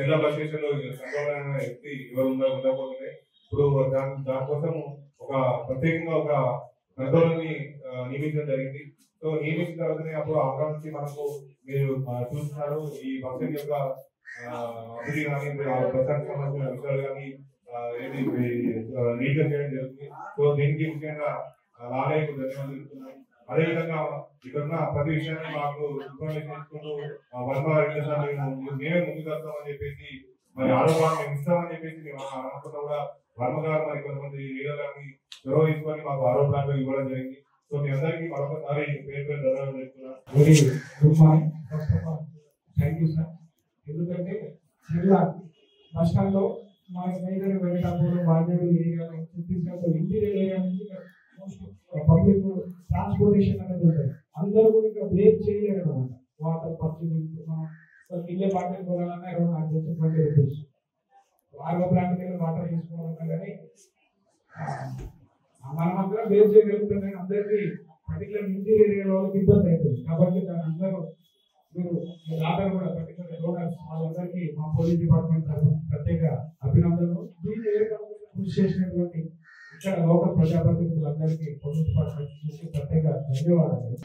జిల్లా bus station లో control అయిన వ్యక్తి ఎవరు ఉండకపోతే ఇప్పుడు దానికోసం ఒక ప్రత్యేకంగా ఒక కంట్రోల్ ని నియమించడం జరిగింది. సో నియమించిన తర్వాతనే అప్పుడు అక్కడ నుంచి మనకు మీరు చూస్తున్నారు ఈ బస్ యొక్క అభివృద్ధి కానీ బస్సానికి సంబంధించిన విషయాలు కానీ ఏది నీట్గా చేయడం జరుగుతుంది. సో దీనికి ముఖ్యంగా లాలయ్యకు ధన్యవాదాలు చెప్తున్నాను. అదేవిధంగా ఇక్కడున్న ప్రతి విషయాన్ని మాకు ఇన్ఫర్మేషన్ ఇచ్చుకుంటూ వర్మ మేమే ముందుకు వస్తామని చెప్పేసి మరి ఆరోగ్యాన్ని మేము ఇస్తామని చెప్పేసి మేము అనుకున్నా కూడా వర్మ గారు మరి కొంతమంది లీడర్లని చొరవ తీసుకొని మాకు ఆరోగ్యాలు ఇవ్వడం జరిగింది. సో మీ అందరికీ మరొకసారి పేరు ధన్యవాదాలు చెప్తున్నాను. Thank you sir. ఎందుకంటే జిల్లా బస్ స్టాండ్ లో మా స్నేహితులు వెంకటాపురం వాజేడు ఏరియాలో ఛత్తీస్గఢ్ ఇంటీరియర్ ఏరియా నుంచి పబ్లిక్ ట్రాన్స్పోర్టేషన్ అనేది ఉంటుంది. అందరూ కూడా ఇంకా వేర్ చేయలేరు అనమాట. వాటర్ పర్చేసింగ్ ఇల్లే బాటిల్ కొనాలన్నా 20 రూపీస్, ఆర్ఓ ప్లాంట్కి వెళ్ళి వాటర్ తీసుకోవాలన్నా కానీ మనం అందరం వేర్ చేయగలుగుతాం. కానీ అందరికీ పర్టికులర్ ఇంటీరియర్ ఏరియా వాళ్ళకి ఇబ్బంది అవుతుంది. కాబట్టి దాని అందరూ మీరు ఆర్డర్ కూడా పర్టికులర్ డోనర్స్ వాళ్ళందరికీ మా పోలీస్ డిపార్ట్మెంట్ తరఫున ప్రత్యేక అభినందనలు. దీన్ని కృషి చేసినటువంటి ఇక్కడ లోకల్ ప్రజాప్రతినిధులందరికీ పోలీస్ డిపార్ట్మెంట్ నుంచి ప్రత్యేక ధన్యవాదాలు.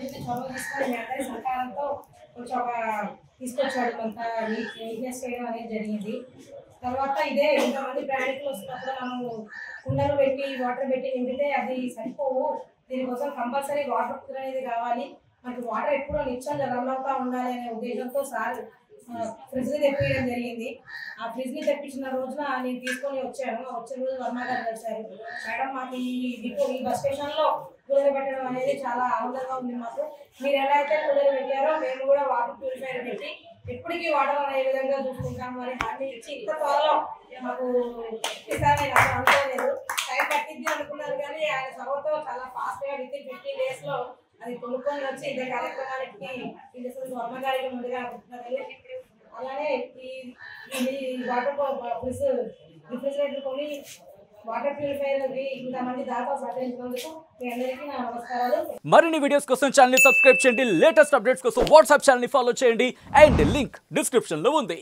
సహకారంతో కొంచెం తీసుకొచ్చాడు, కొంత నీట్నెస్ చేయడం అనేది జరిగింది. తర్వాత ఇదే ఇంతమంది ప్రయాణికులు వస్తున్నప్పుడు మనము కుండలు పెట్టి వాటర్ పెట్టి నింపితే అది సరిపోవు. దీనికోసం కంపల్సరీ వాటర్ కుక్కర్ అనేది కావాలి. మనకి వాటర్ ఎప్పుడో నిత్యం రన్ అవుతా ఉండాలి అనే ఉద్దేశంతో సార్ ఫ్రిడ్జ్ని తెప్పించడం జరిగింది. ఆ ఫ్రిడ్జ్ని తెప్పించిన రోజున నేను తీసుకొని వచ్చాను. వచ్చిన రోజు వర్మ గారు కలిశారు. మేడం మాకు ఈ డిపో ఈ బస్ స్టేషన్లో కూలర్ పెట్టడం అనేది చాలా ఆనందంగా ఉంది మాకు. మీరు ఎలా అయితే కూలర్ పెట్టారో మేము కూడా వాటర్ ప్యూరిఫైర్ పెట్టి ఎప్పటికీ వాటర్ అనే విధంగా చూసుకుంటాము అని హామీ ఇచ్చి ఇంత త్వరలో మాకు ఇస్తారని నేను అసలు అనుకోలేదు. టైం పట్టింది అనుకున్నారు కానీ ఆయన చొరవతో చాలా ఫాస్ట్గా వితిన్ 15 days అది కొనుక్కొని వచ్చి ఇదే కార్యక్రమానికి వర్మ గారికి ముందుగా అనుకుంటున్నారు. అలానే ఈ వాటర్ రిఫ్రిజిరేటర్ కొని వాటర్ ప్యూరిఫైర్ ఇంతమంది దాకా సహకరించినందుకు మీ అందరికీ నా నమస్కారాలు. మరిన్ని వీడియోస్ కోసం ఛానల్ ని సబ్స్క్రైబ్ చేయండి. లేటెస్ట్ అప్డేట్స్ కోసం వాట్సాప్ ఛానల్ ని ఫాలో చేయండి. అండ్ లింక్ డిస్క్రిప్షన్ లో ఉంది.